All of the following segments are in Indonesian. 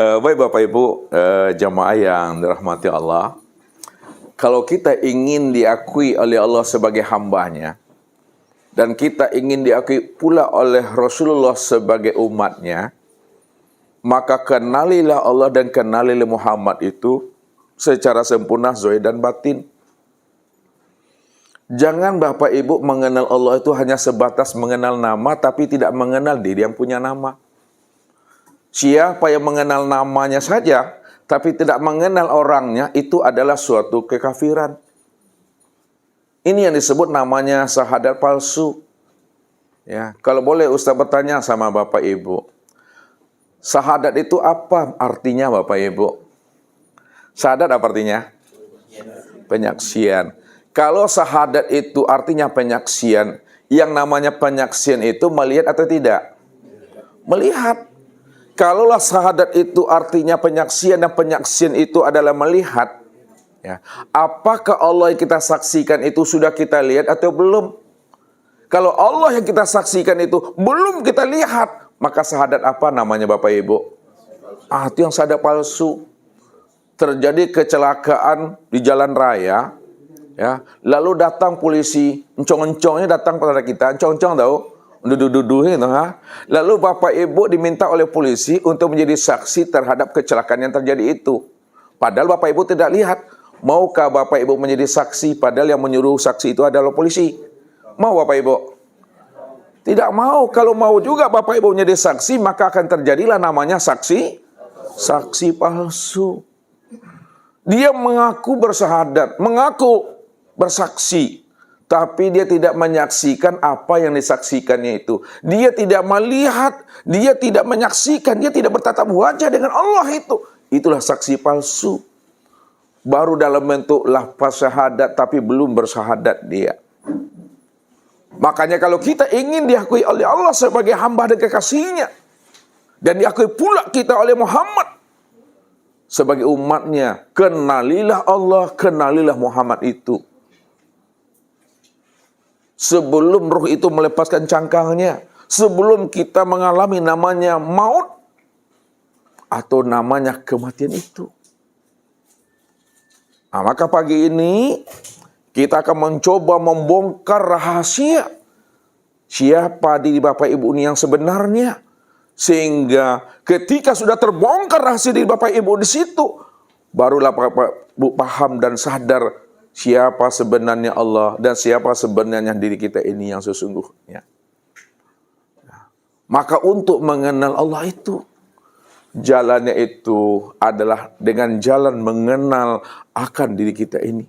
Baik Bapak Ibu, jamaah yang dirahmati Allah. Kalau kita ingin diakui oleh Allah sebagai hambanya, dan kita ingin diakui pula oleh Rasulullah sebagai umatnya, maka kenalilah Allah dan kenalilah Muhammad itu secara sempurna zahir dan batin. Jangan Bapak Ibu mengenal Allah itu hanya sebatas mengenal nama, tapi tidak mengenal diri yang punya nama. Siapa yang mengenal namanya saja, tapi tidak mengenal orangnya, itu adalah suatu kekafiran. Ini yang disebut namanya syahadat palsu. Ya, kalau boleh Ustaz bertanya sama Bapak Ibu, syahadat itu apa artinya Bapak Ibu? Syahadat apa artinya? Penyaksian. Kalau syahadat itu artinya penyaksian, yang namanya penyaksian itu melihat atau tidak? Melihat. Kalaulah syahadat itu artinya penyaksian dan penyaksian itu adalah melihat, ya, apakah Allah yang kita saksikan itu sudah kita lihat atau belum? Kalau Allah yang kita saksikan itu belum kita lihat, maka syahadat apa namanya Bapak Ibu? Itu yang syahadat palsu. Terjadi kecelakaan di jalan raya, ya, lalu datang polisi, encong-encongnya datang pada kita, encong-encong tahu? Duduh-duduh itu, ha? Lalu Bapak Ibu diminta oleh polisi untuk menjadi saksi terhadap kecelakaan yang terjadi itu. Padahal Bapak Ibu tidak lihat. Maukah Bapak Ibu menjadi saksi padahal yang menyuruh saksi itu adalah polisi? Mau Bapak Ibu? Tidak mau. Kalau mau juga Bapak Ibu menjadi saksi, maka akan terjadilah namanya saksi palsu. Dia mengaku bersahadat, mengaku bersaksi, tapi dia tidak menyaksikan apa yang disaksikannya itu. Dia tidak melihat, dia tidak menyaksikan, dia tidak bertatap wajah dengan Allah itu. Itulah saksi palsu. Baru dalam bentuk lafaz syahadat, tapi belum bersahadat dia. Makanya kalau kita ingin diakui oleh Allah sebagai hamba dan kekasihnya, dan diakui pula kita oleh Muhammad sebagai umatnya, kenalilah Allah, kenalilah Muhammad itu. Sebelum ruh itu melepaskan cangkangnya, sebelum kita mengalami namanya maut atau namanya kematian itu. Nah, maka pagi ini kita akan mencoba membongkar rahasia siapa diri Bapak Ibu ini yang sebenarnya, sehingga ketika sudah terbongkar rahasia diri Bapak Ibu di situ, barulah Bapak Ibu paham dan sadar siapa sebenarnya Allah dan siapa sebenarnya diri kita ini yang sesungguhnya. Maka untuk mengenal Allah itu, jalannya itu adalah dengan jalan mengenal akan diri kita ini.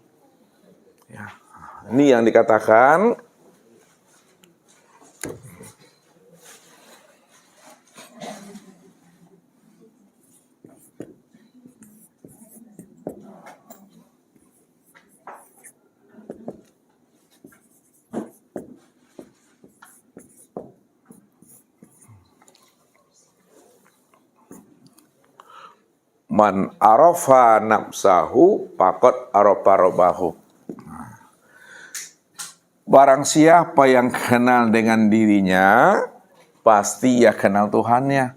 Ya. Ini yang dikatakan man arafa nafsahu faqad arafa rabbahu. Barang siapa yang kenal dengan dirinya, pasti ya kenal Tuhannya.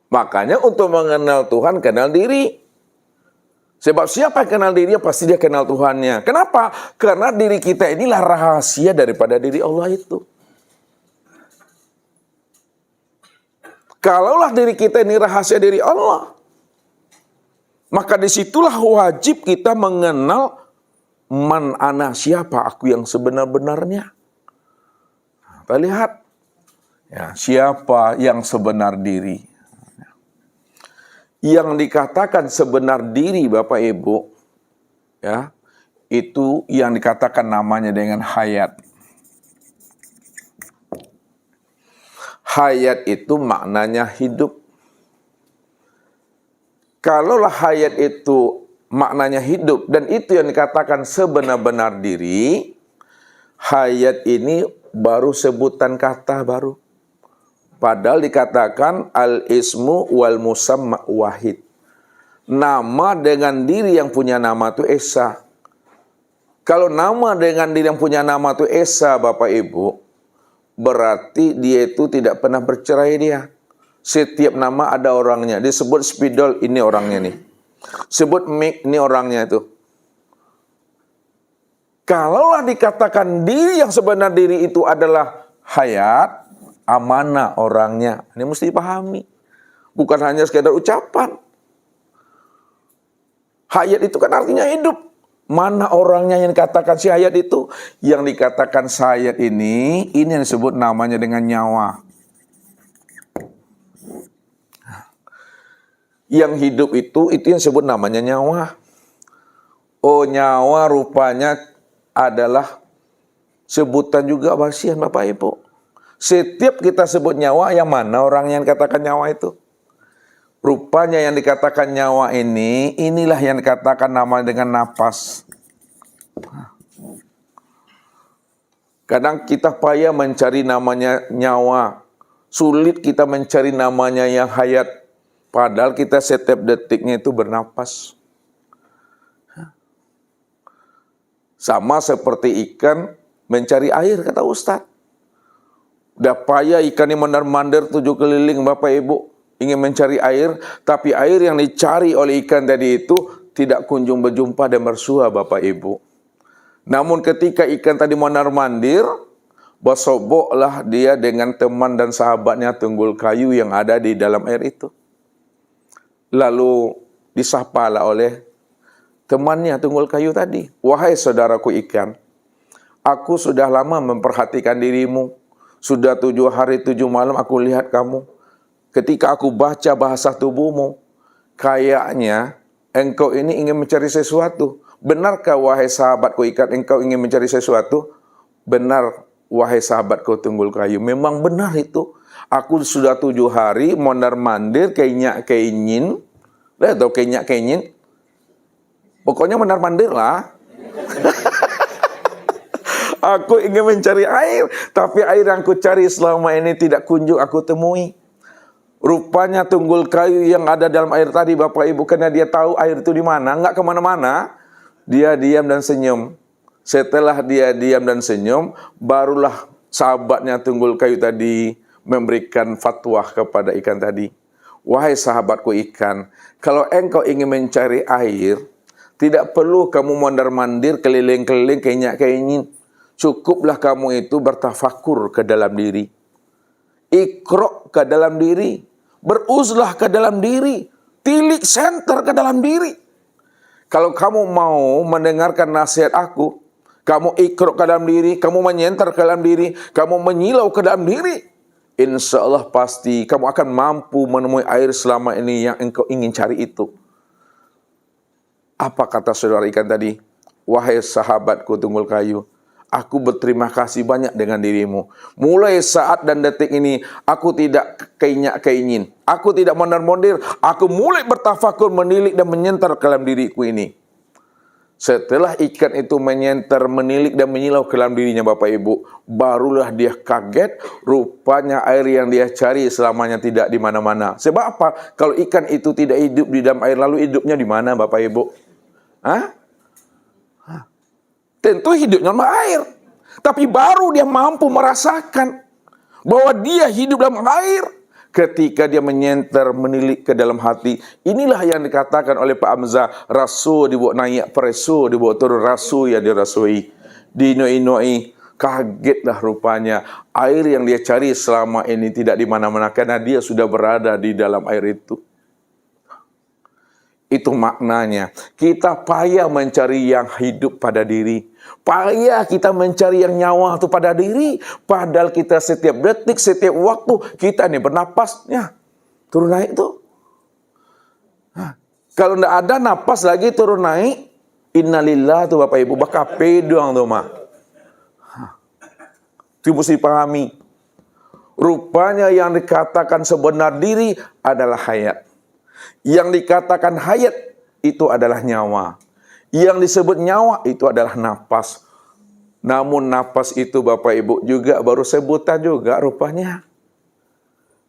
Makanya untuk mengenal Tuhan, kenal diri. Sebab siapa yang kenal dirinya, pasti dia kenal Tuhannya. Kenapa? Karena diri kita inilah rahasia daripada diri Allah itu. Kalaulah diri kita ini rahasia diri Allah, maka disitulah wajib kita mengenal man ana, siapa aku yang sebenar-benarnya. Kita lihat, ya, siapa yang sebenar diri. Yang dikatakan sebenar diri Bapak Ibu, ya, itu yang dikatakan namanya dengan hayat. Hayat itu maknanya hidup. Kalaulah hayat itu maknanya hidup, dan itu yang dikatakan sebenar-benar diri, hayat ini baru sebutan kata baru. Padahal dikatakan al-ismu wal musamma wahid. Nama dengan diri yang punya nama itu esa. Kalau nama dengan diri yang punya nama itu esa Bapak Ibu, berarti dia itu tidak pernah bercerai dia. Setiap nama ada orangnya. Disebut spidol, ini orangnya nih. Sebut mik, ini orangnya itu. Kalaulah dikatakan diri yang sebenar diri itu adalah hayat, amanah orangnya. Ini mesti dipahami. Bukan hanya sekedar ucapan. Hayat itu kan artinya hidup. Mana orangnya yang dikatakan si hayat itu? Yang dikatakan hayat ini yang disebut namanya dengan nyawa. Yang hidup itu yang disebut namanya nyawa. Oh, nyawa rupanya adalah sebutan juga basian Bapak Ibu. Setiap kita sebut nyawa, yang mana orang yang katakan nyawa itu? Rupanya yang dikatakan nyawa ini, inilah yang dikatakan nama dengan napas. Kadang kita payah mencari namanya nyawa. Sulit kita mencari namanya yang hayat. Padahal kita setiap detiknya itu bernapas. Sama seperti ikan mencari air, kata Ustadz. Udah payah ikan ini mondar-mandir 7 keliling Bapak Ibu. Ingin mencari air, tapi air yang dicari oleh ikan tadi itu tidak kunjung berjumpa dan bersua Bapak Ibu. Namun ketika ikan tadi mondar-mandir, bersoboklah dia dengan teman dan sahabatnya tunggul kayu yang ada di dalam air itu. Lalu disapalah oleh temannya tunggul kayu tadi. Wahai saudaraku ikan, aku sudah lama memperhatikan dirimu. Sudah 7 hari 7 malam aku lihat kamu. Ketika aku baca bahasa tubuhmu, kayaknya engkau ini ingin mencari sesuatu. Benarkah wahai sahabatku ikan, engkau ingin mencari sesuatu? Benar wahai sahabatku tunggul kayu. Memang benar itu. Aku sudah 7 hari mondar-mandir kenyak-kenying. Atau kenyak-kenying. Pokoknya mondar-mandir lah. Aku ingin mencari air, tapi air yang aku cari selama ini tidak kunjung aku temui. Rupanya tunggul kayu yang ada dalam air tadi Bapak Ibu, karena dia tahu air itu di mana, nggak kemana-mana, dia diam dan senyum. Setelah dia diam dan senyum, barulah sahabatnya tunggul kayu tadi memberikan fatwa kepada ikan tadi. Wahai sahabatku ikan, kalau engkau ingin mencari air, tidak perlu kamu mondar-mandir keliling-keliling kenyak-kenying. Cukuplah kamu itu bertafakur ke dalam diri. Iqra ke dalam diri, beruzlah ke dalam diri, tilik senter ke dalam diri. Kalau kamu mau mendengarkan nasihat aku, kamu iqra ke dalam diri, kamu menyenter ke dalam diri, kamu menyilau ke dalam diri, insya Allah pasti kamu akan mampu menemui air selama ini yang engkau ingin cari itu. Apa kata saudara ikan tadi? Wahai sahabatku tunggul kayu, aku berterima kasih banyak dengan dirimu. Mulai saat dan detik ini, aku tidak kenyak-kenying. Aku tidak mondar-mandir. Aku mulai bertafakur, menilik dan menyenter ke dalam diriku ini. Setelah ikan itu menyenter, menilik dan menyilau ke dalam dirinya Bapak Ibu, barulah dia kaget. Rupanya air yang dia cari selamanya tidak di mana-mana. Sebab apa? Kalau ikan itu tidak hidup di dalam air, lalu hidupnya di mana Bapak Ibu? Tentu hidupnya dalam air. Tapi baru dia mampu merasakan bahwa dia hidup dalam air ketika dia menyenter, menilik ke dalam hati. Inilah yang dikatakan oleh Pak Hamzah, rasul dibawa naik, preso dibawa turun, rasul yang dirasui. Dinoi-noi, kagetlah rupanya. Air yang dia cari selama ini tidak di mana-mana karena dia sudah berada di dalam air itu. Itu maknanya. Kita payah mencari yang hidup pada diri. Payah kita mencari yang nyawa itu pada diri. Padahal kita setiap detik, setiap waktu, kita ini bernapasnya. Turun naik tuh. Kalau tidak ada napas lagi turun naik, innalillah tuh Bapak Ibu, bakal pedoang tuh mah. Itu mesti dipahami. Rupanya yang dikatakan sebenar diri adalah hayat. Yang dikatakan hayat itu adalah nyawa. Yang disebut nyawa itu adalah napas. Namun napas itu Bapak Ibu juga baru sebutan juga rupanya.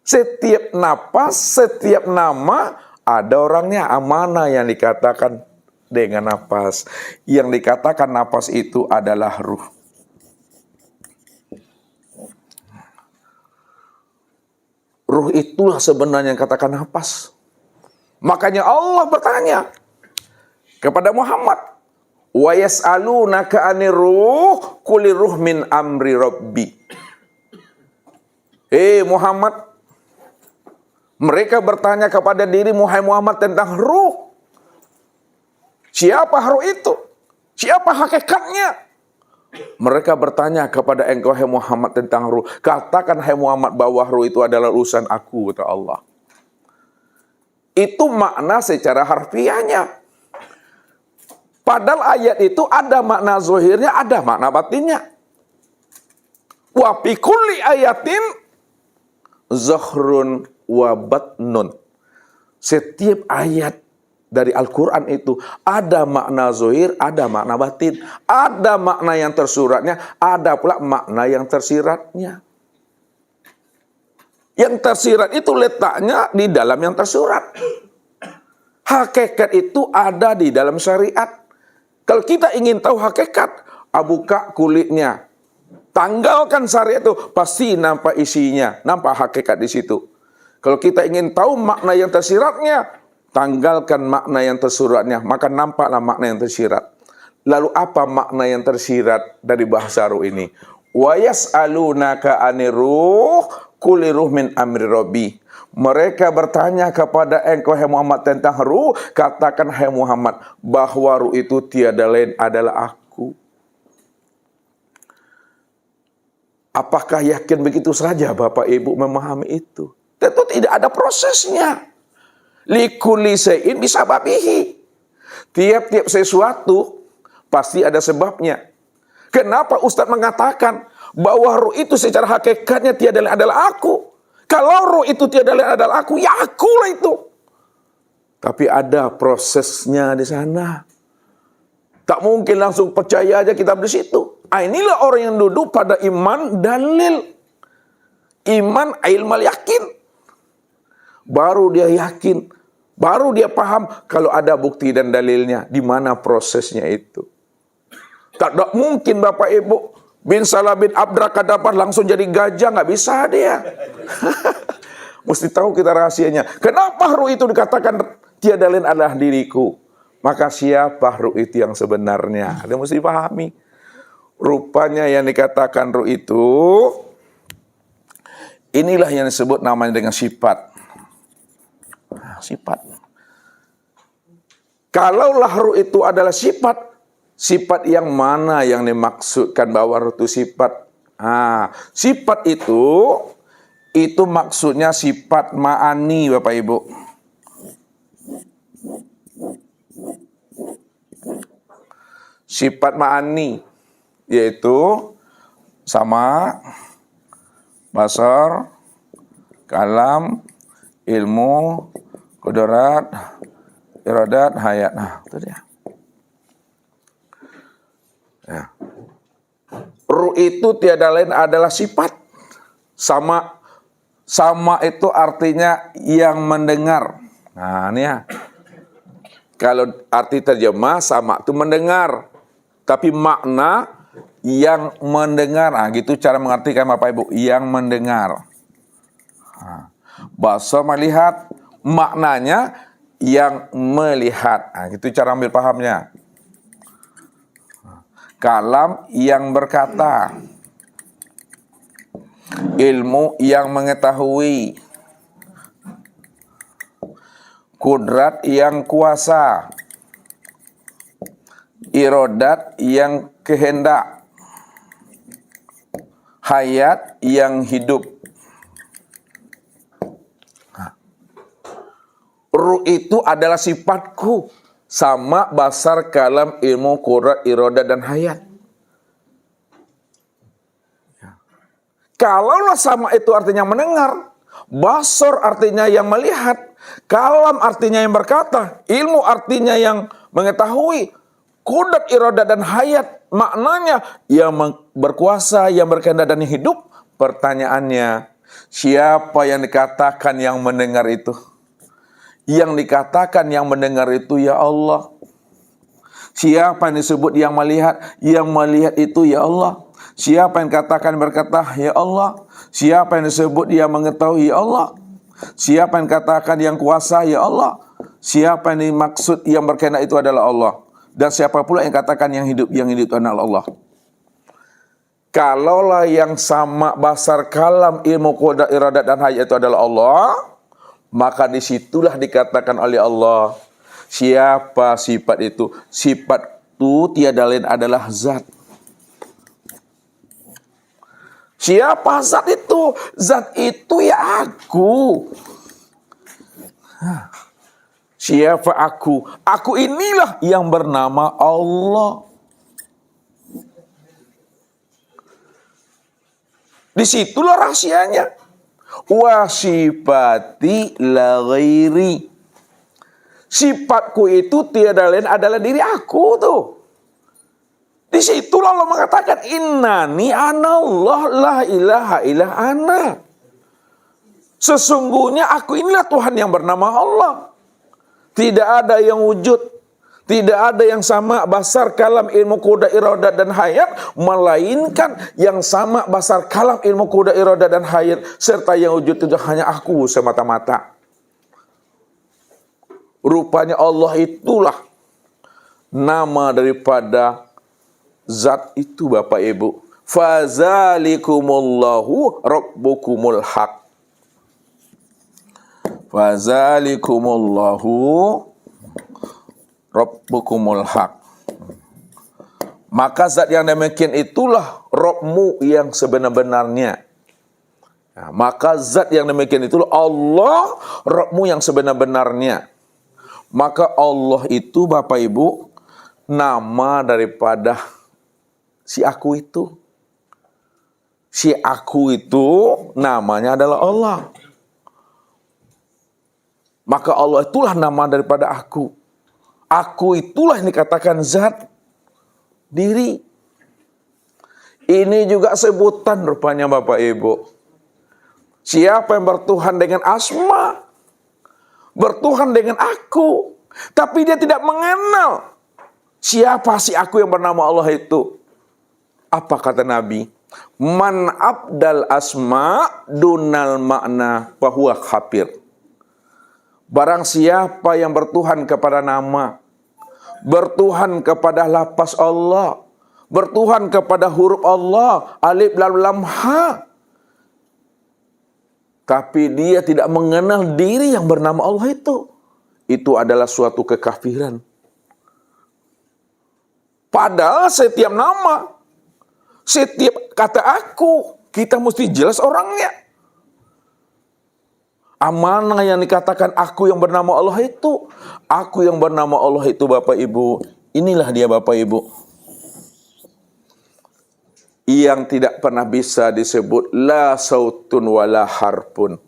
Setiap napas, setiap nama ada orangnya, amanah yang dikatakan dengan napas. Yang dikatakan napas itu adalah ruh. Ruh itulah sebenarnya yang katakan nafas. Makanya Allah bertanya kepada Muhammad, wa yas'alunaka 'anir ruh qulir ruh min amri rabbi. Muhammad, mereka bertanya kepada dirimu, hai Muhammad, tentang ruh. Siapa ruh itu? Siapa hakikatnya? Mereka bertanya kepada engkau, hai Muhammad, tentang ruh. Katakan, hai Muhammad, bahwa ruh itu adalah urusan aku, kata Allah. Itu makna secara harfiahnya. Padahal ayat itu ada makna zahirnya, ada makna batinnya. Wa fi kulli ayatin zahrun wa batnun. Setiap ayat dari Al-Quran itu ada makna zahir, ada makna batin. Ada makna yang tersuratnya, ada pula makna yang tersiratnya. Yang tersirat itu letaknya di dalam yang tersurat. Hakikat itu ada di dalam syariat. Kalau kita ingin tahu hakikat, buka kulitnya. Tanggalkan syariat itu, pasti nampak isinya, nampak hakikat di situ. Kalau kita ingin tahu makna yang tersiratnya, tanggalkan makna yang tersuratnya, maka nampaklah makna yang tersirat. Lalu apa makna yang tersirat dari bahasa ruh ini? Wa yas'alunaka 'anir ruh qulir ruh min amri rabbi. Mereka bertanya kepada engkau, hai Muhammad, tentang ruh. Katakan, hai Muhammad, bahwa ruh itu tiada lain adalah aku. Apakah yakin begitu saja Bapak Ibu memahami itu? Tentu tidak ada prosesnya. Likulli syai'in bisababihi. Tiap-tiap sesuatu pasti ada sebabnya. Kenapa Ustaz mengatakan bahwa ruh itu secara hakikatnya tiada lain adalah aku? Kalau ruh itu tiada lain adalah aku, ya akulah itu. Tapi ada prosesnya di sana. Tak mungkin langsung percaya aja kita di situ. Inilah orang yang duduk pada iman dalil. Iman ilmal yakin. Baru dia yakin, baru dia paham kalau ada bukti dan dalilnya, di mana prosesnya itu. Tak mungkin Bapak Ibu bin Salah bin Abdrakadabar langsung jadi gajah, nggak bisa dia. Mesti tahu kita rahasianya. Kenapa ruh itu dikatakan tiada lain adalah diriku? Maka siapa ruh itu yang sebenarnya? Dia mesti pahami. Rupanya yang dikatakan ruh itu, inilah yang disebut namanya dengan sifat. Sifat. Kalaulah ruh itu adalah sifat, sifat yang mana yang dimaksudkan bahwa ruh itu sifat? Sifat itu maksudnya sifat ma'ani, Bapak Ibu. Sifat ma'ani yaitu sama, basar, kalam, ilmu, qudrat, iradat, hayat. Nah, itu dia. Ya. Ruh itu tiada lain adalah sifat. Sama itu artinya yang mendengar. Nah, ini ya. Kalau arti terjemah sama itu mendengar. Tapi makna yang mendengar. Nah, gitu cara mengartikan Bapak Ibu. Yang mendengar. Basar melihat, maknanya yang melihat. Nah, gitu cara ambil pahamnya. Kalam yang berkata. Ilmu yang mengetahui. Kudrat yang kuasa. Irodat yang kehendak. Hayat yang hidup. Ruh itu adalah sifatku. Sama, basar, kalam, ilmu, kudrat, irodat, dan hayat. Kalaulah sama itu artinya mendengar, basar artinya yang melihat, kalam artinya yang berkata, ilmu artinya yang mengetahui, kudrat, iradah, dan hayat maknanya yang berkuasa, yang berkehendak dan hidup. Pertanyaannya, siapa yang dikatakan yang mendengar itu? Yang dikatakan yang mendengar itu ya Allah. Siapa yang disebut yang melihat? Yang melihat itu ya Allah. Siapa yang katakan berkata, ya Allah. Siapa yang disebut yang mengetahui, ya Allah. Siapa yang katakan yang kuasa? Ya Allah. Siapa yang dimaksud yang berkehendak itu adalah Allah. Dan siapa pula yang katakan yang hidup itu adalah Allah. Kalaulah yang sama basar kalam, ilmu, qudrat, iradat dan hayat itu adalah Allah, maka disitulah dikatakan oleh Allah, siapa sifat itu? Sifat itu tiada lain adalah zat. Siapa zat itu? Zat itu ya aku. Siapa aku? Aku inilah yang bernama Allah. Disitulah rahasianya. Wa sifati la ghairi. Sifatku itu tiada lain adalah diri aku tuh. Disitulah Allah mengatakan innani anallah la ilaha illa ana. Sesungguhnya aku inilah Tuhan yang bernama Allah. Tidak ada yang wujud, tidak ada yang sama basar kalam ilmu qudrat iradat dan hayat, melainkan yang sama basar kalam ilmu qudrat iradat dan hayat serta yang wujud itu hanya aku semata-mata. Rupanya Allah itulah nama daripada zat itu Bapak Ibu. Fazalikumullahu rabbukumul haq. Fazalikumullahu rabbukumul haq. Maka zat yang demikian itulah Rabbmu yang sebenar-benarnya. Nah, maka zat yang demikian itulah Allah Rabbmu yang sebenar-benarnya. Maka Allah itu Bapak Ibu nama daripada si aku itu. Si aku itu namanya adalah Allah. Maka Allah itulah nama daripada aku. Aku itulah yang dikatakan zat diri. Ini juga sebutan rupanya Bapak Ibu. Siapa yang bertuhan dengan asma, bertuhan dengan aku, tapi dia tidak mengenal siapa si aku yang bernama Allah itu. Apa kata Nabi? Man abdal asma dunal makna fahuwa kafir. Barang siapa yang bertuhan kepada nama, bertuhan kepada lafaz Allah, bertuhan kepada huruf Allah, alif lam lam ha, tapi dia tidak mengenal diri yang bernama Allah itu adalah suatu kekafiran. Padahal setiap nama, setiap kata aku, kita mesti jelas orangnya. Amanah yang dikatakan aku yang bernama Allah itu. Aku yang bernama Allah itu Bapak Ibu. Inilah dia Bapak Ibu. Yang tidak pernah bisa disebut la sautun wala harpun.